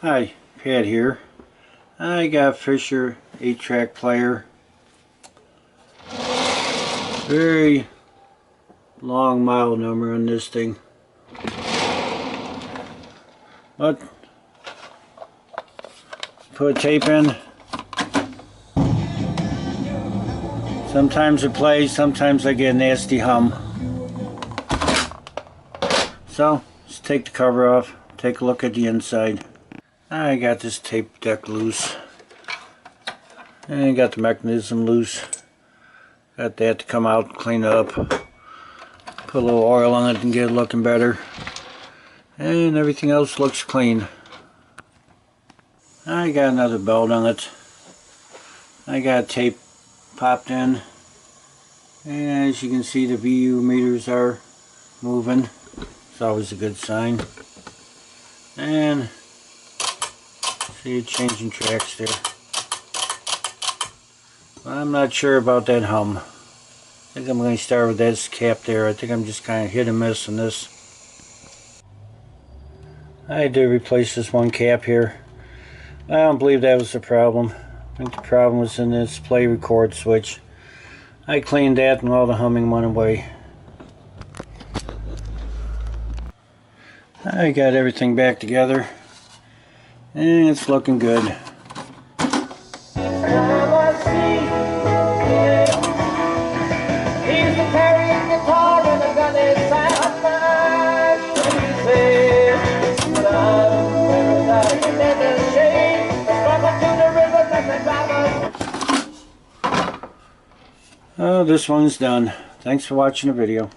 Hi, Pat here. I got Fisher 8-track player. Very long model number on this thing. But put tape in. Sometimes it plays, sometimes I get a nasty hum. So, let's take the cover off, take a look at the inside. I got this tape deck loose. And got the mechanism loose. Got that to come out, clean it up. Put a little oil on it and get it looking better. And everything else looks clean. I got another belt on it. I got tape popped in. And as you can see, the VU meters are moving. It's always a good sign. And see it changing tracks there. I'm not sure about that hum. I think I'm going to start with this cap there. I think I'm just kind of hit and miss on this. I did replace this one cap here. I don't believe that was the problem. I think the problem was in this play record switch. I cleaned that and all the humming went away. I got everything back together and it's looking good. Oh, this one's done. Thanks for watching the video.